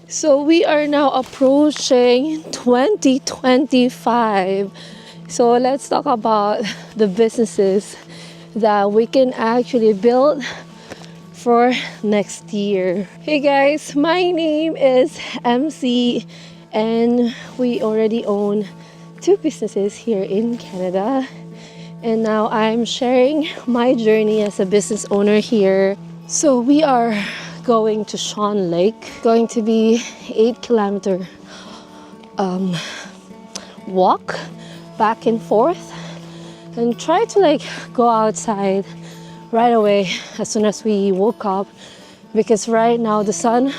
So we are now approaching 2025. So let's talk about the businesses that we can actually build for next year. Hey guys, my name is MC and we already own two businesses here in Canada. And now I'm sharing my journey as a business owner here. So we are going to Sean Lake, going to be 8 kilometer walk back and forth, and try to like go outside right away as soon as we woke up, because right now the sun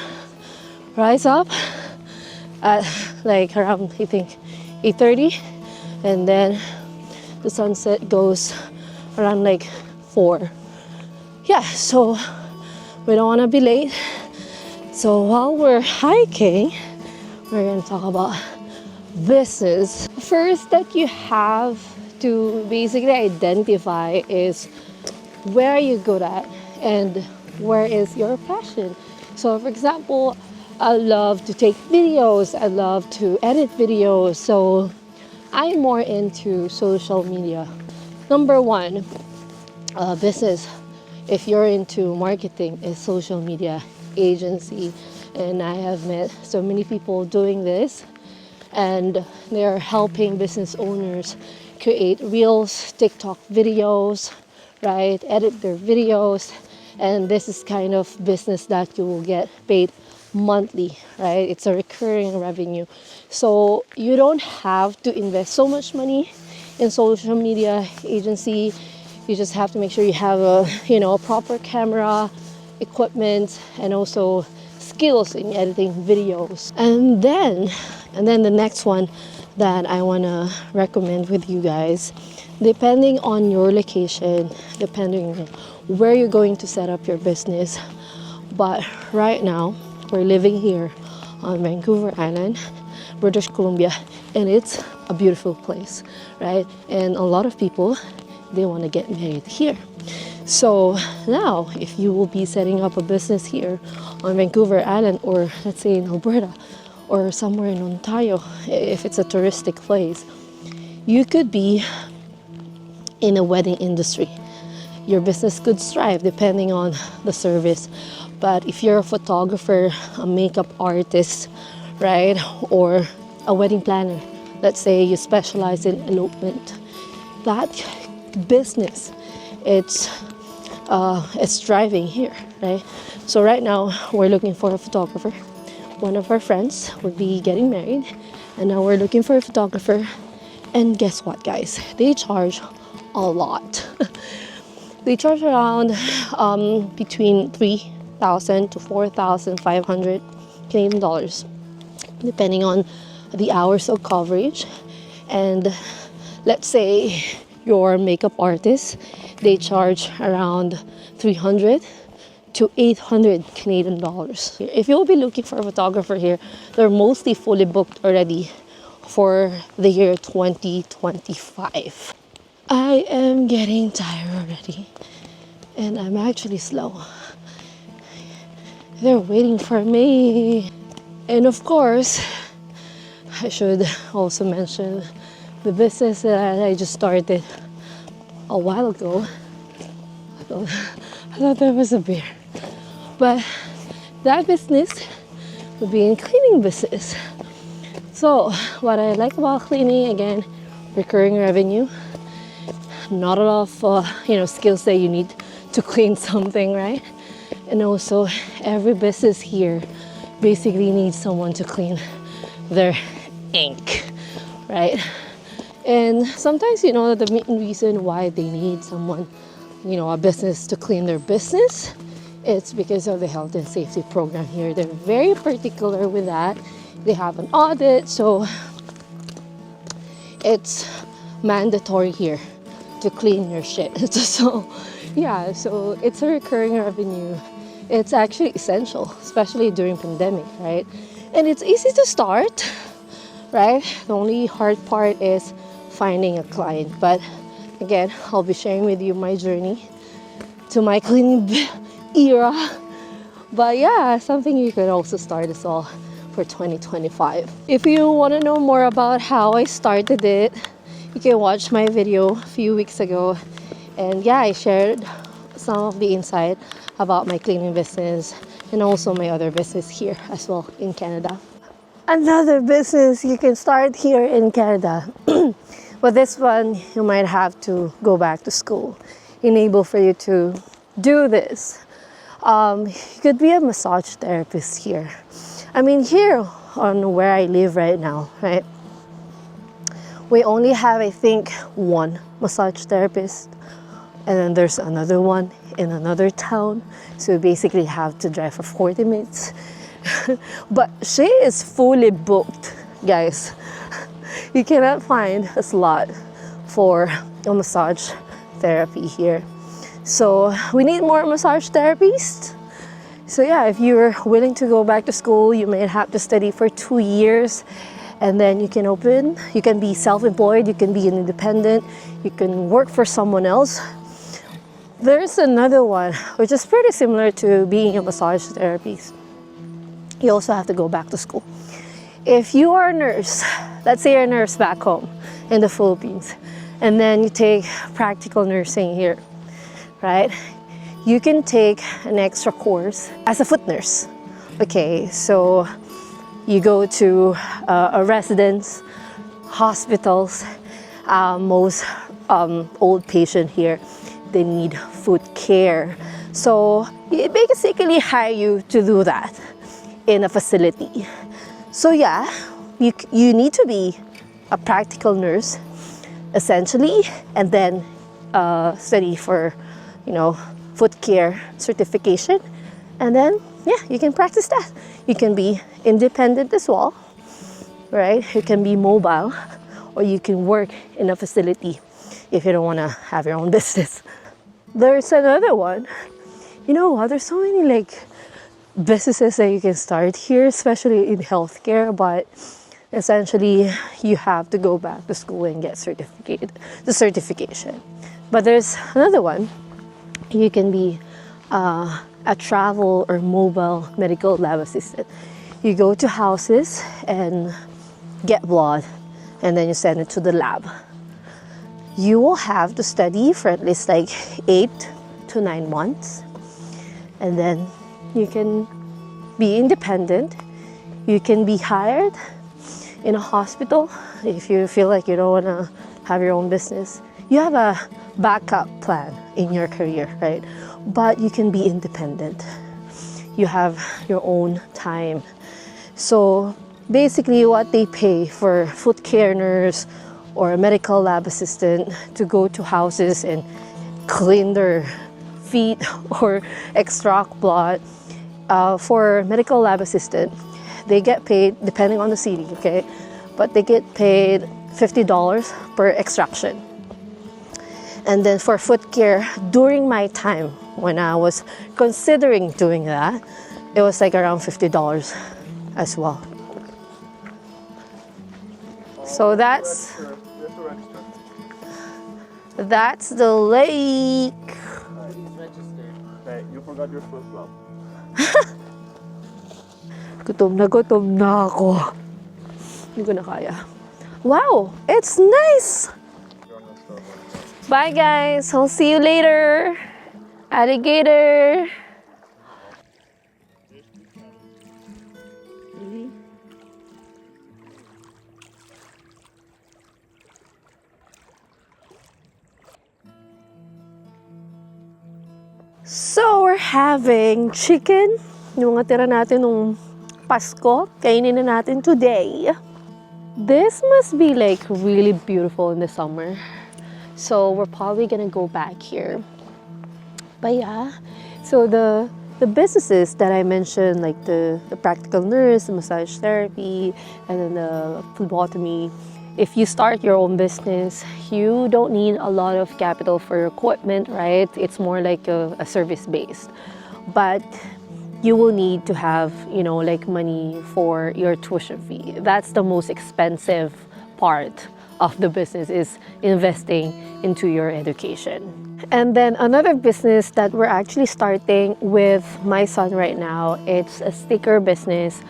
rise up at like around I think 8:30, and then the sunset goes around like 4. Yeah, so we don't want to be late. So while we're hiking, we're going to talk about business. First that you have to basically identify is where you're good at and where is your passion. So for example, I love to take videos, I love to edit videos, so I'm more into social media. Number one, business, if you're into marketing, is social media agency. And I have met so many people doing this, and they're helping business owners create reels, TikTok videos, right? Edit their videos. And this is kind of business that you will get paid monthly, right? It's a recurring revenue. So you don't have to invest so much money in social media agency. You just have to make sure you have a proper camera, equipment, and also skills in editing videos. And then the next one that I want to recommend with you guys, depending on your location, depending on where you're going to set up your business. But right now, we're living here on Vancouver Island, British Columbia, and it's a beautiful place, right? And a lot of people, they want to get married here. So now, if you will be setting up a business here on Vancouver Island, or let's say in Alberta, or somewhere in Ontario, if it's a touristic place, you could be in a wedding industry. Your business could thrive depending on the service. But if you're a photographer, a makeup artist, right, or a wedding planner, let's say you specialize in elopement, that business, it's thriving here, right? So right now we're looking for a photographer. One of our friends would be getting married, and now we're looking for a photographer. And guess what, guys? They charge a lot. They charge around between 3,000 to 4,500 Canadian dollars, depending on the hours of coverage. And let's say your makeup artist, they charge around 300 to 800 Canadian dollars. If you'll be looking for a photographer here, they're mostly fully booked already for the year 2025. I am getting tired already, and I'm actually slow. They're waiting for me. And of course, I should also mention the business that I just started a while ago. I thought that was a bear. But that business would be in cleaning business. So what I like about cleaning, again, recurring revenue. Not a lot of skills that you need to clean something, right? And also every business here basically needs someone to clean their ink, right? And sometimes the main reason why they need someone, a business to clean their business, it's because of the health and safety program here. They're very particular with that. They have an audit, so it's mandatory here to clean your shit. So yeah, so it's a recurring revenue. It's actually essential, especially during pandemic, right? And it's easy to start, right? The only hard part is finding a client. But again, I'll be sharing with you my journey to my cleaning era. But yeah, something you could also start as well. for 2025. If you want to know more about how I started it, you can watch my video a few weeks ago. And yeah, I shared some of the insight about my cleaning business and also my other business here as well in Canada. Another business you can start here in Canada. But this one, you might have to go back to school. Enable for you to do this. You could be a massage therapist here. I mean, here on where I live right now, right? We only have, I think, one massage therapist. And then there's another one in another town. So you basically have to drive for 40 minutes. But she is fully booked, guys. You cannot find a slot for a massage therapy here. So we need more massage therapists. So yeah, if you're willing to go back to school, you may have to study for 2 years. And then you can be self-employed, you can be an independent, you can work for someone else. There's another one, which is pretty similar to being a massage therapist. You also have to go back to school. If you are a nurse, let's say you're a nurse back home in the Philippines, and then you take practical nursing here, right? You can take an extra course as a foot nurse. Okay, so you go to a residence, hospitals, most old patient here, they need foot care. So it basically hire you to do that in a facility. So yeah, you need to be a practical nurse, essentially, and then study for, foot care certification. And then, yeah, you can practice that. You can be independent as well, right? You can be mobile, or you can work in a facility if you don't want to have your own business. There's another one. You know what? There's so many businesses that you can start here, especially in healthcare, but essentially you have to go back to school and get the certification. But there's another one. You can be a travel or mobile medical lab assistant. You go to houses and get blood, and then you send it to the lab. You will have to study for at least 8 to 9 months, and then you can be independent. You can be hired in a hospital if you feel like you don't want to have your own business. You have a backup plan in your career, right? But you can be independent. You have your own time. So basically what they pay for foot care nurse or a medical lab assistant to go to houses and clean their feet or extract blood. For medical lab assistant, they get paid depending on the city, okay? But they get paid $50 per extraction. And then for foot care, during my time when I was considering doing that, it was around $50 as well. So that's the lake. Okay, you forgot your flip flop. Gutom na ako. Hindi ko na kaya. Wow, it's nice. Bye guys, I'll see you later. Alligator. So we're having chicken. Yung mga tira natin nung Pasko, kainin na natin today. This must be really beautiful in the summer. So we're probably gonna go back here. But yeah, so the businesses that I mentioned, like the practical nurse, the massage therapy, and then the phlebotomy, if you start your own business, you don't need a lot of capital for your equipment, right? It's more like a service-based. But you will need to have, money for your tuition fee. That's the most expensive part of the business, is investing into your education. And then another business that we're actually starting with my son right now, it's a sticker business.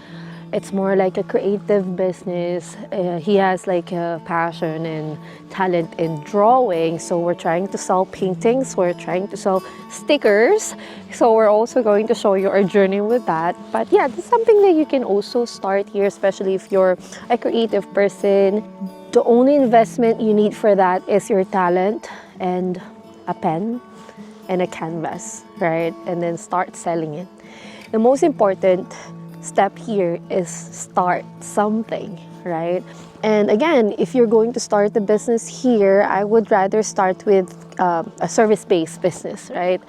It's more like a creative business. He has like a passion and talent in drawing. So we're trying to sell paintings, we're trying to sell stickers. So we're also going to show you our journey with that. But yeah, this is something that you can also start here, especially if you're a creative person. The only investment you need for that is your talent and a pen and a canvas, right? And then start selling it. The most important step here is start something, right? And again, if you're going to start a business here, I would rather start with a service-based business, right?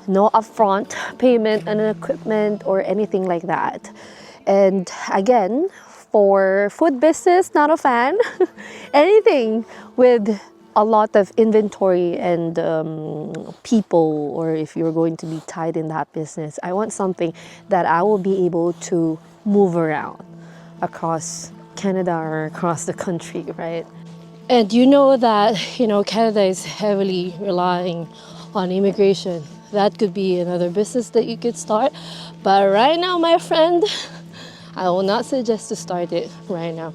No upfront payment on equipment or anything like that. And again, for food business, not a fan. Anything with a lot of inventory and people, or if you're going to be tied in that business, I want something that I will be able to move around across Canada or across the country, right? And you know that, Canada is heavily relying on immigration. That could be another business that you could start. But right now, my friend, I will not suggest to start it right now.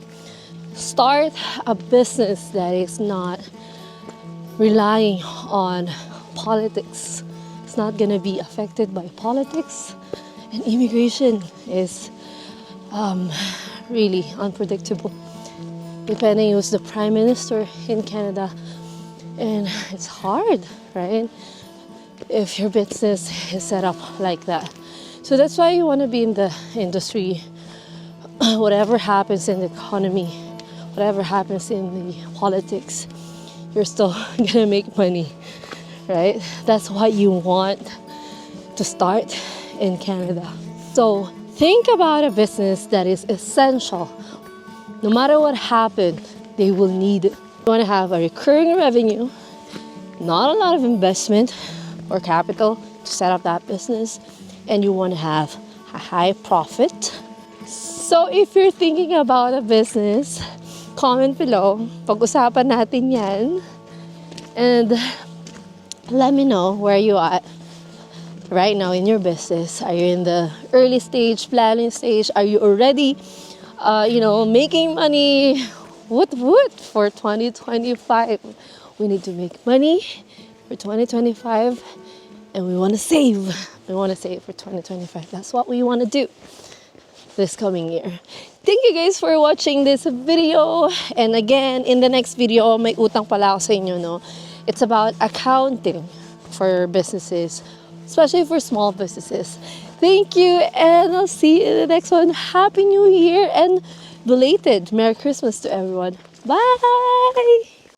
Start a business that is not relying on politics. It's not going to be affected by politics. And immigration is really unpredictable, depending who's the prime minister in Canada. And it's hard, right? If your business is set up like that. So that's why you want to be in the industry. Whatever happens in the economy, whatever happens in the politics, you're still gonna make money, right? That's what you want to start in Canada. So think about a business that is essential. No matter what happened, they will need it. You want to have a recurring revenue, not a lot of investment or capital to set up that business, and you want to have a high profit. So if you're thinking about a business, comment below. Pag-usapan natin yan. And let me know where you are right now in your business. Are you in the early stage, planning stage? Are you already, making money? What for 2025? We need to make money for 2025, and we want to save. We want to save for 2025. That's what we want to do this coming year. Thank you guys for watching this video. And again, in the next video, may utang pala ako sa inyo, no? It's about accounting for businesses, especially for small businesses. Thank you, and I'll see you in the next one. Happy New Year and belated Merry Christmas to everyone. Bye!